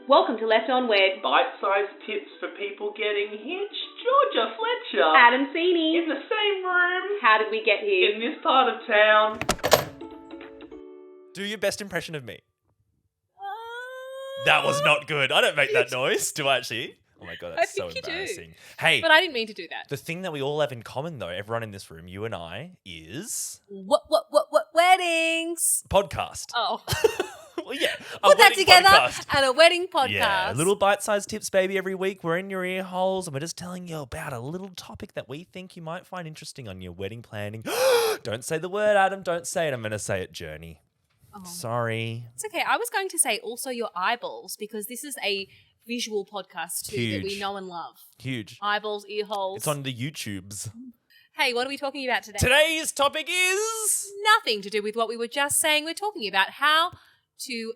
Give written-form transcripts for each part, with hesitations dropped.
Welcome to Left On Wed. Bite-sized tips for people getting hitched. Georgia Fletcher. Adam Sini. In the same room. How did we get here? In this part of town. Do your best impression of me. That was not good. I don't make that noise. Do I actually? Oh my God, that's so embarrassing. Hey. But I didn't mean to do that. The thing that we all have in common, though, everyone in this room, you and I, is... What weddings? Podcast. Oh. Well, yeah. Put that together podcast. and a wedding podcast. Yeah, little bite-sized tips, baby, every week. We're in your ear holes and we're just telling you about a little topic that we think you might find interesting on your wedding planning. Don't say the word, Adam. Don't say it. I'm going to say it, journey. Oh. Sorry. It's okay. I was going to say also your eyeballs because this is a visual podcast too. Huge. That we know and love. Huge. Eyeballs, ear holes. It's on the YouTubes. Hey, what are we talking about today? Today's topic is... Nothing to do with what we were just saying. We're talking about how to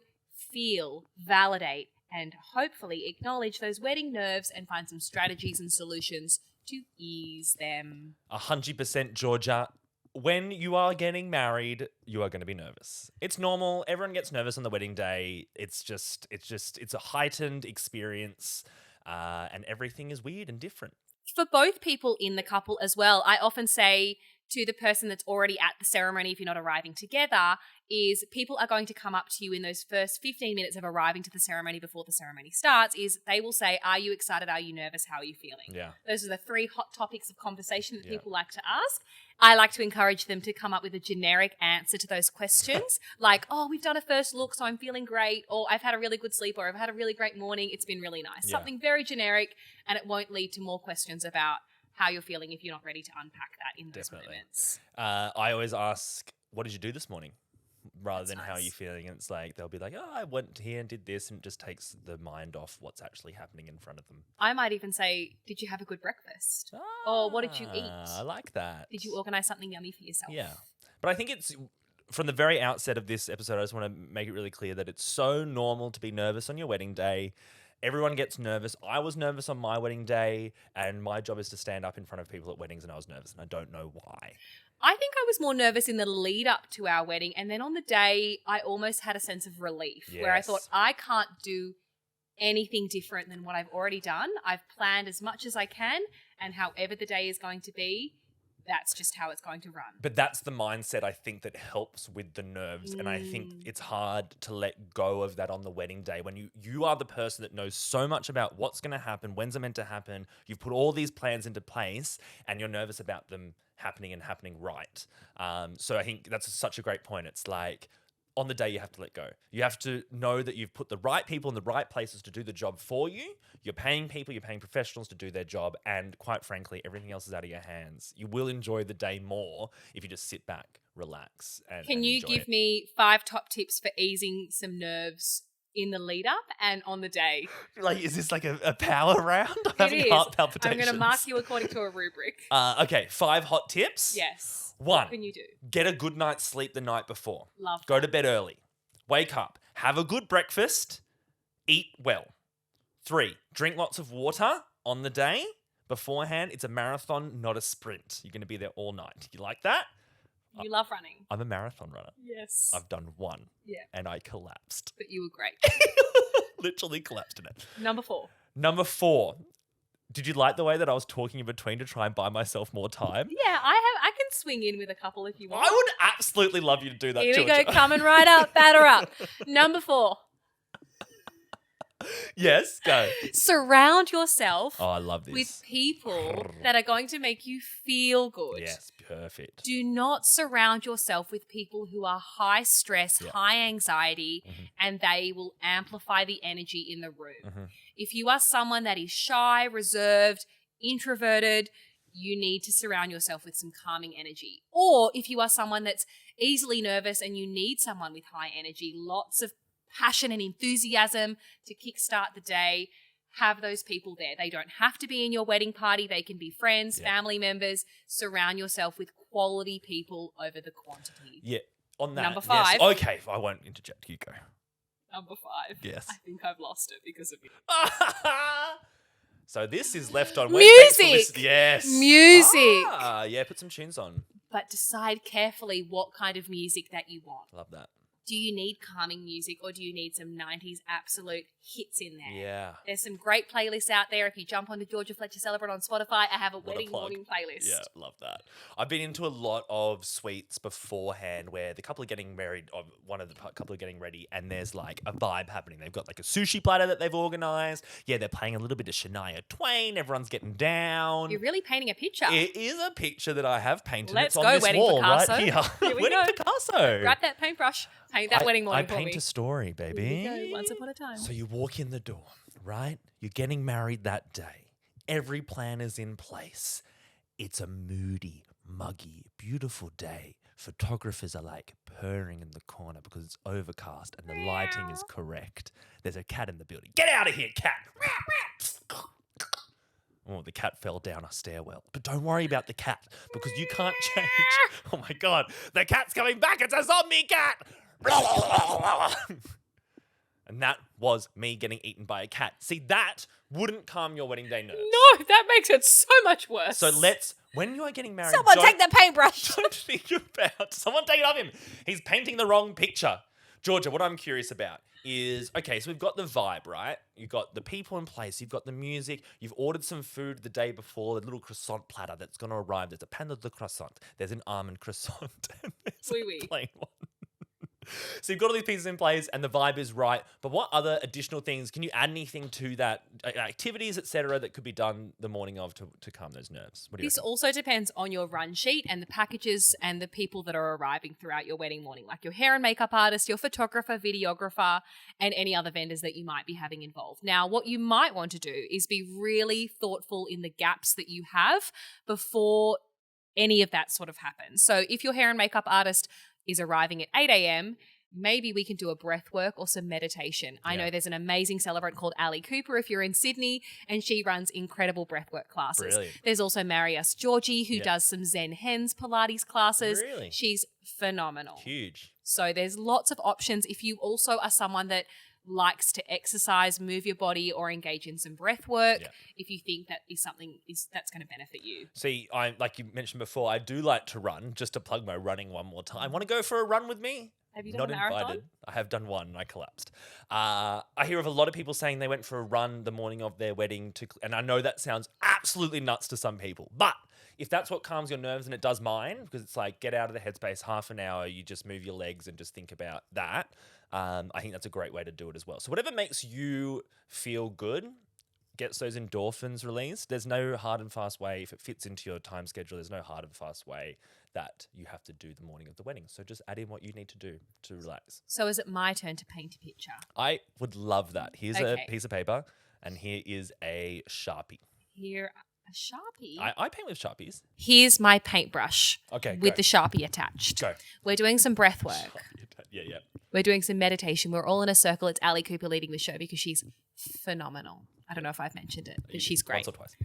feel, validate, and hopefully acknowledge those wedding nerves and find some strategies and solutions to ease them. 100% Georgia. When you are getting married, you are going to be nervous. It's normal. Everyone gets nervous on the wedding day. It's a heightened experience, and everything is weird and different. For both people in the couple as well, I often say to the person that's already at the ceremony, if you're not arriving together, is people are going to come up to you in those first 15 minutes of arriving to the ceremony before the ceremony starts, is they will say, are you excited? Are you nervous? How are you feeling? Yeah. Those are the three hot topics of conversation that people like to ask. I like to encourage them to come up with a generic answer to those questions, like, oh, we've done a first look, so I'm feeling great, or I've had a really good sleep, or I've had a really great morning, it's been really nice. Yeah. Something very generic, and it won't lead to more questions about how you're feeling if you're not ready to unpack that in those moments. I always ask, what did you do this morning? Rather than That's how nice. are you feeling. And it's like, they'll be like, oh, I went here and did this, and it just takes the mind off what's actually happening in front of them. I might even say, did you have a good breakfast? Or what did you eat? I like that. Did you organise something yummy for yourself? Yeah. But I think it's, from the very outset of this episode, I just want to make it really clear that it's so normal to be nervous on your wedding day. Everyone gets nervous. I was nervous on my wedding day, and my job is to stand up in front of people at weddings, and I was nervous, and I don't know why. I think I was more nervous in the lead up to our wedding, and then on the day, I almost had a sense of relief where I thought, I can't do anything different than what I've already done. I've planned as much as I can, and however the day is going to be, that's just how it's going to run. But that's the mindset, I think, that helps with the nerves. And I think it's hard to let go of that on the wedding day when you are the person that knows so much about what's going to happen, when's it meant to happen. You've put all these plans into place and you're nervous about them happening and happening right. So I think that's such a great point. It's like, on the day, you have to let go. You have to know that you've put the right people in the right places to do the job for you. You're paying people, you're paying professionals to do their job. And quite frankly, everything else is out of your hands. You will enjoy the day more if you just sit back, relax, and Can you enjoy give it. me 5 top tips for easing some nerves in the lead up and on the day? Like, is this like a power round? I'm having It is. heart I'm palpitations. going to mark you according to a rubric. Okay, 5 hot tips. Yes. 1. What can you do? Get a good night's sleep the night before. Love Go that. to bed early. Wake up. Have a good breakfast. Eat well. 3, drink lots of water on the day beforehand. It's a marathon, not a sprint. You're going to be there all night. You like that? You love running. I'm a marathon runner. Yes. I've done 1. Yeah. And I collapsed. But you were great. Literally collapsed in it. Number 4. Number 4. Did you like the way that I was talking in between to try and buy myself more time? Yeah, I can swing in with a couple if you want. I would absolutely love you to do that, Here we Georgia. go, coming right up, batter up. Number 4. Yes, go. Surround yourself Oh, I love this. with people that are going to make you feel good. Yes, perfect. Do not surround yourself with people who are high stress, high anxiety, and they will amplify the energy in the room. If you are someone that is shy, reserved, introverted, you need to surround yourself with some calming energy. Or if you are someone that's easily nervous and you need someone with high energy, lots of passion and enthusiasm to kickstart the day, have those people there. They don't have to be in your wedding party. They can be friends, family members. Surround yourself with quality people over the quantity. Yeah, on that. Number yes. 5. Okay, I won't interject. You go. Number 5. Yes. I think I've lost it because of you. So this is Left On Wed. Music! Yes. Music! Yeah, put some tunes on. But decide carefully what kind of music that you want. Love that. Do you need calming music or do you need some 90s absolute hits in there? Yeah. There's some great playlists out there. If you jump onto Georgia Fletcher Celebrant on Spotify, I have a What a wedding plug. morning playlist. Yeah, love that. I've been into a lot of suites beforehand where the couple are getting married, or one of the couple are getting ready, and there's like a vibe happening. They've got like a sushi platter that they've organised. Yeah, they're playing a little bit of Shania Twain. Everyone's getting down. You're really painting a picture. It is a picture that I have painted. Let's It's on go, this Wedding wall Picasso. right here. Here we Wedding go. Picasso. Grab that paintbrush. Paint that wedding morning I for me. paint a story, Here baby. we go. Once upon a time. So you walk in the door, right? You're getting married that day. Every plan is in place. It's a moody, muggy, beautiful day. Photographers are like purring in the corner because it's overcast and the lighting is correct. There's a cat in the building. Get out of here, cat! Oh, the cat fell down a stairwell. But don't worry about the cat because you can't change. Oh my God, the cat's coming back. It's a zombie cat. And that was me getting eaten by a cat. See, that wouldn't calm your wedding day nerves. No, that makes it so much worse. So when you are getting married, Someone take the paintbrush. Don't think about, someone take it off him. He's painting the wrong picture. Georgia, what I'm curious about is, okay, so we've got the vibe, right? You've got the people in place. You've got the music. You've ordered some food the day before, the little croissant platter that's going to arrive. There's a pan de croissant. There's an almond croissant. And there's a plain one. So you've got all these pieces in place and the vibe is right. But what other additional things, can you add anything to that, activities, etc., that could be done the morning of to calm those nerves? What do you This reckon? also depends on your run sheet and the packages and the people that are arriving throughout your wedding morning, like your hair and makeup artist, your photographer, videographer, and any other vendors that you might be having involved. Now, what you might want to do is be really thoughtful in the gaps that you have before any of that sort of happens. So if your hair and makeup artist is arriving at 8 a.m., maybe we can do a breath work or some meditation. I know there's an amazing celebrant called Ali Cooper if you're in Sydney, and she runs incredible breathwork classes. Brilliant. There's also Marius Georgie who does some Zen Hens Pilates classes. Really? She's phenomenal. Huge. So there's lots of options. If you also are someone that likes to exercise, move your body, or engage in some breath work, if you think that is something that's going to benefit you. See, like you mentioned before, I do like to run. Just to plug my running one more time. Want to go for a run with me? Have you done Not a marathon? invited. I have done one and I collapsed. I hear of a lot of people saying they went for a run the morning of their wedding, and I know that sounds absolutely nuts to some people, but if that's what calms your nerves, and it does mine, because it's like get out of the headspace, half an hour, you just move your legs and just think about that. I think that's a great way to do it as well. So whatever makes you feel good, gets those endorphins released. There's no hard and fast way. If it fits into your time schedule, there's no hard and fast way that you have to do the morning of the wedding. So just add in what you need to do to relax. So is it my turn to paint a picture? I would love that. Here's a Okay. piece of paper, and here is a Sharpie. Here, a Sharpie. I paint with Sharpies. Here's my paintbrush Okay, with go. the Sharpie attached. Go. We're doing some breath work. Yeah. We're doing some meditation. We're all in a circle. It's Ali Cooper leading the show because she's phenomenal. I don't know if I've mentioned it, but she's great. Once or twice.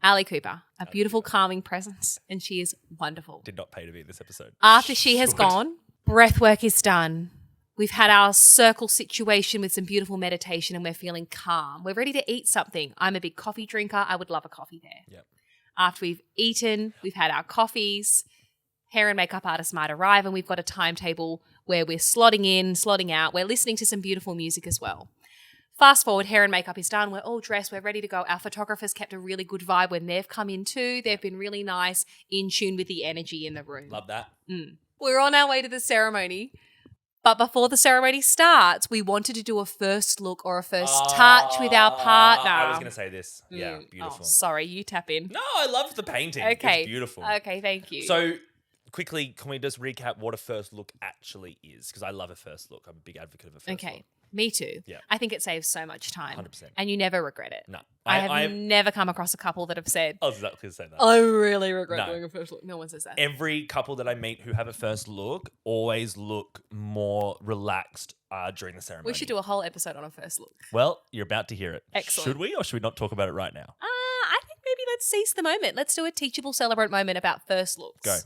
Ali Cooper, a beautiful, calming presence, and she is wonderful. Did not pay to be in this episode. After she has Should. gone, breath work is done. We've had our circle situation with some beautiful meditation and we're feeling calm. We're ready to eat something. I'm a big coffee drinker. I would love a coffee there. Yep. After we've eaten, we've had our coffees, hair and makeup artists might arrive and we've got a timetable where we're slotting in, slotting out. We're listening to some beautiful music as well. Fast forward, hair and makeup is done. We're all dressed. We're ready to go. Our photographers kept a really good vibe when they've come in too. They've been really nice, in tune with the energy in the room. Love that. We're on our way to the ceremony. But before the ceremony starts, we wanted to do a first look or a first touch with our partner. I was going to say this. Yeah, beautiful. Oh, sorry, you tap in. No, I loved the painting. Okay. It's beautiful. Okay, thank you. So quickly, can we just recap what a first look actually is? Because I love a first look. I'm a big advocate of a first look. Okay, me too. Yeah. I think it saves so much time. 100%. And you never regret it. No. I have never come across a couple that have said, I was exactly going to say that. I really regret No. doing a first look. No one says that. Every couple that I meet who have a first look always look more relaxed during the ceremony. We should do a whole episode on a first look. Well, you're about to hear it. Excellent. Should we, or should we not talk about it right now? I think maybe let's seize the moment. Let's do a teachable celebrate moment about first looks. Go.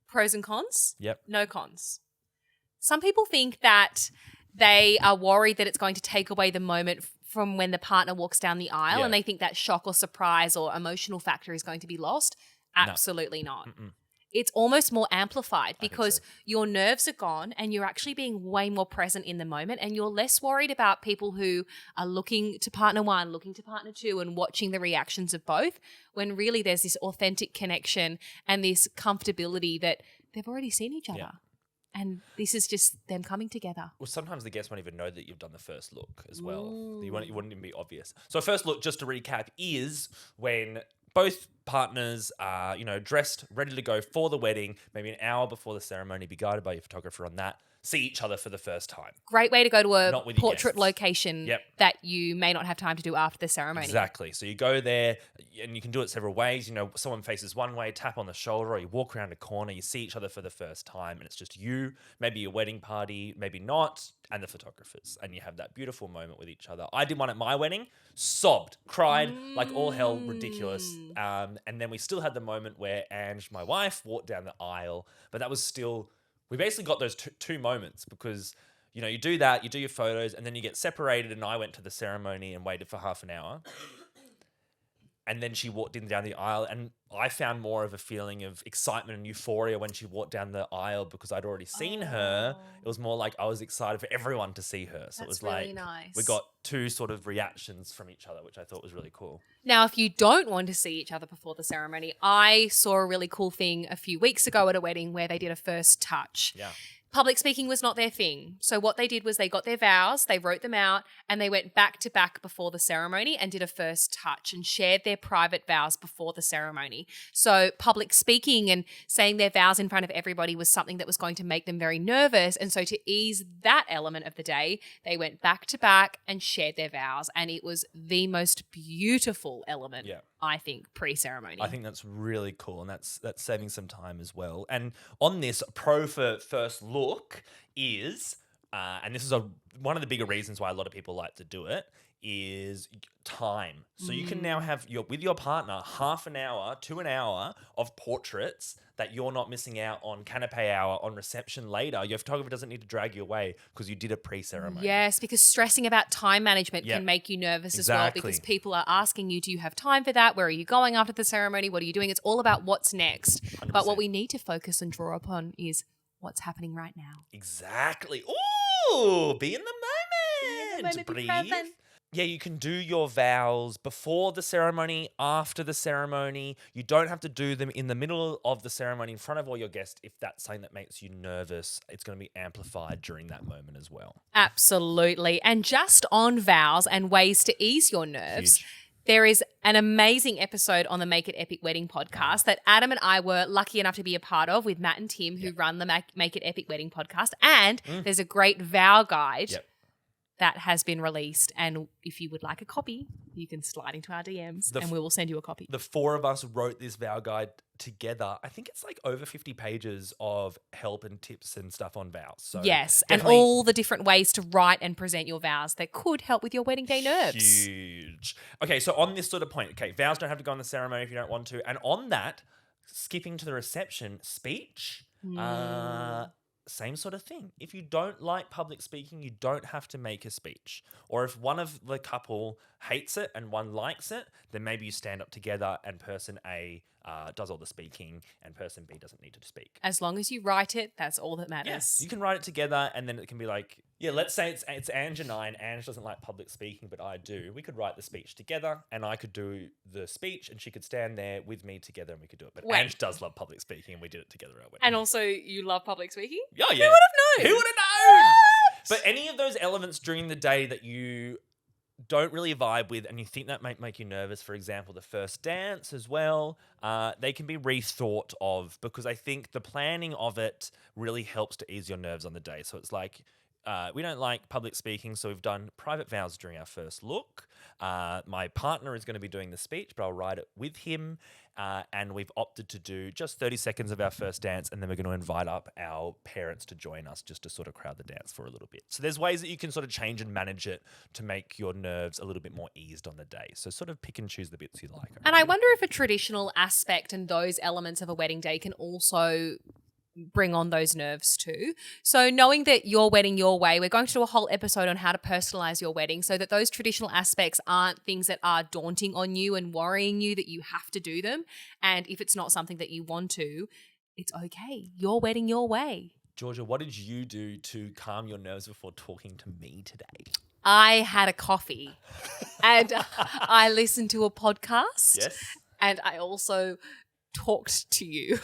Pros and cons? Yep. No cons. Some people think that they are worried that it's going to take away the moment from when the partner walks down the aisle, Yeah. and they think that shock or surprise or emotional factor is going to be lost. Absolutely not. it's almost more amplified because so. your nerves are gone and you're actually being way more present in the moment, and you're less worried about people who are looking to partner one, looking to partner two, and watching the reactions of both, when really there's this authentic connection and this comfortability that they've already seen each other. Yeah. And this is just them coming together. Well, sometimes the guests won't even know that you've done the first look as well. You wouldn't even be obvious. So first look, just to recap, is when both partners are, dressed, ready to go for the wedding, maybe an hour before the ceremony, be guided by your photographer on that, see each other for the first time. Great way to go to a Not with your portrait guests. location that you may not have time to do after the ceremony. Exactly. So you go there and you can do it several ways. Someone faces one way, tap on the shoulder, or you walk around a corner, you see each other for the first time, and it's just you, maybe your wedding party, maybe not, and the photographers. And you have that beautiful moment with each other. I did one at my wedding, sobbed, cried, like all hell, ridiculous. And then we still had the moment where Ange, my wife, walked down the aisle, but that was still... We basically got those two moments because, you do that, you do your photos, and then you get separated, and I went to the ceremony and waited for half an hour. And then she walked in down the aisle, and I found more of a feeling of excitement and euphoria when she walked down the aisle because I'd already seen her. It was more like I was excited for everyone to see her. So it was really like nice. We got two sort of reactions from each other, which I thought was really cool. Now, if you don't want to see each other before the ceremony, I saw a really cool thing a few weeks ago at a wedding where they did a first touch. Yeah. Public speaking was not their thing. So what they did was they got their vows, they wrote them out, and they went back to back before the ceremony and did a first touch and shared their private vows before the ceremony. So public speaking and saying their vows in front of everybody was something that was going to make them very nervous. And so to ease that element of the day, they went back to back and shared their vows. And it was the most beautiful element, I think, pre-ceremony. I think that's really cool, and that's saving some time as well. And on this, pro for first look is, and this is one of the bigger reasons why a lot of people like to do it, is time. So you can now have with your partner half an hour to an hour of portraits that you're not missing out on canapé hour, on reception later. Your photographer doesn't need to drag you away because you did it pre-ceremony. Yes, because stressing about time management can make you nervous as well, because people are asking you, do you have time for that? Where are you going after the ceremony? What are you doing? It's all about what's next. 100%. But what we need to focus and draw upon is what's happening right now. Exactly. Ooh, be in the moment. Breathe. Yeah, you can do your vows before the ceremony, after the ceremony. You don't have to do them in the middle of the ceremony in front of all your guests. If that's something that makes you nervous, it's going to be amplified during that moment as well. Absolutely. And just on vows and ways to ease your nerves, there is an amazing episode on the Make It Epic Wedding podcast that Adam and I were lucky enough to be a part of with Matt and Tim, who run the Make It Epic Wedding podcast. And there's a great vow guide that has been released. And if you would like a copy, you can slide into our DMs and we will send you a copy. The four of us wrote this vow guide together. I think it's like over 50 pages of help and tips and stuff on vows. So yes, and all the different ways to write and present your vows that could help with your wedding day nerves. Huge. Okay, so on this sort of point, vows don't have to go on the ceremony if you don't want to. And on that, skipping to the reception, speech, same sort of thing. If you don't like public speaking, you don't have to make a speech. Or if one of the couple hates it and one likes it, then maybe you stand up together and person A does all the speaking and person B doesn't need to speak. As long as you write it, that's all that matters. Yes, you can write it together and then it can be like, let's say it's Ange and I, and Ange doesn't like public speaking, but I do. We could write the speech together and I could do the speech and she could stand there with me together and we could do it. But Ange does love public speaking and we did it together at our wedding. And also you love public speaking? Yeah. Who would have known? Who would have known? But any of those elements during the day that you don't really vibe with and you think that might make you nervous, for example, the first dance as well, they can be rethought of, because I think the planning of it really helps to ease your nerves on the day. So it's like, we don't like public speaking, so we've done private vows during our first look. My partner is going to be doing the speech, but I'll write it with him. And we've opted to do just 30 seconds of our first dance, and then we're going to invite up our parents to join us just to sort of crowd the dance for a little bit. So there's ways that you can sort of change and manage it to make your nerves a little bit more eased on the day. So sort of pick and choose the bits you like. And I wonder if a traditional aspect and those elements of a wedding day can also bring on those nerves too. So knowing that you're wedding your way, we're going to do a whole episode on how to personalize your wedding so that those traditional aspects aren't things that are daunting on you and worrying you that you have to do them. And if it's not something that you want to, it's okay. Your wedding, your way. Georgia, what did you do to calm your nerves before talking to me today? I had a coffee and I listened to a podcast. Yes. And I also talked to you.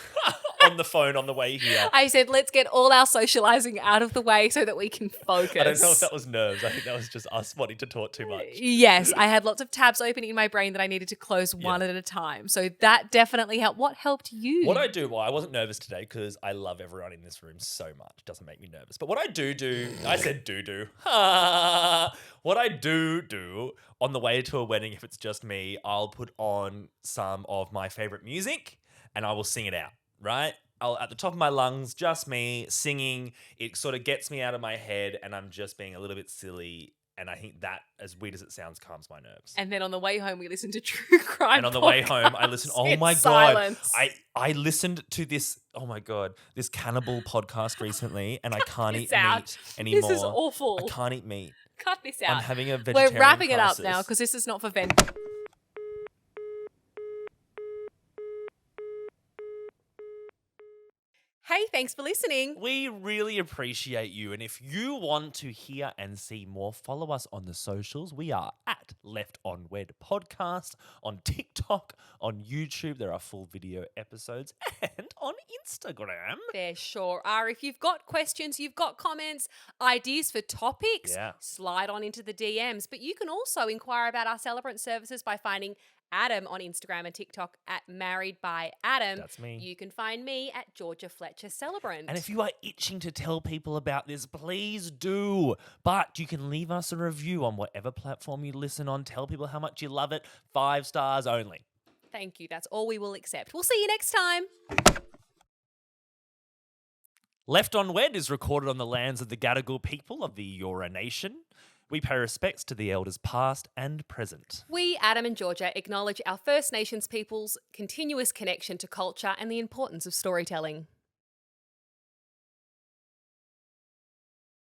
On the phone on the way here. I said, let's get all our socializing out of the way so that we can focus. I don't know if that was nerves. I think that was just us wanting to talk too much. Yes, I had lots of tabs open in my brain that I needed to close one at a time. So that definitely helped. What helped you? What I do, well, I wasn't nervous today because I love everyone in this room so much. It doesn't make me nervous. But what I do, I said do. What I do on the way to a wedding, if it's just me, I'll put on some of my favorite music and I will sing it out. Right? I'll at the top of my lungs, just me singing. It sort of gets me out of my head and I'm just being a little bit silly. And I think that, as weird as it sounds, calms my nerves. And then on the way home, we listened to true crime. And on the way home, I listened. Oh my silence. God! I listened to this. Oh my God! This cannibal podcast recently, and I can't eat meat anymore. This is awful. I can't eat meat. Cut this out. I'm having a vegetarian We're wrapping crisis. it up now because this is not for Ven. Hey, thanks for listening. We really appreciate you. And if you want to hear and see more, follow us on the socials. We are at Left on Wed Podcast on TikTok, on YouTube. There are full video episodes and on Instagram. There sure are. If you've got questions, you've got comments, ideas for topics, slide on into the DMs. But you can also inquire about our celebrant services by finding Adam on Instagram and TikTok at Married by Adam. That's me. You can find me at Georgia Fletcher Celebrant. And if you are itching to tell people about this, please do. But you can leave us a review on whatever platform you listen on. Tell people how much you love it. 5 stars only. Thank you. That's all we will accept. We'll see you next time. Left on Wed is recorded on the lands of the Gadigal people of the Eora Nation. We pay respects to the elders past and present. We, Adam and Georgia, acknowledge our First Nations people's continuous connection to culture and the importance of storytelling.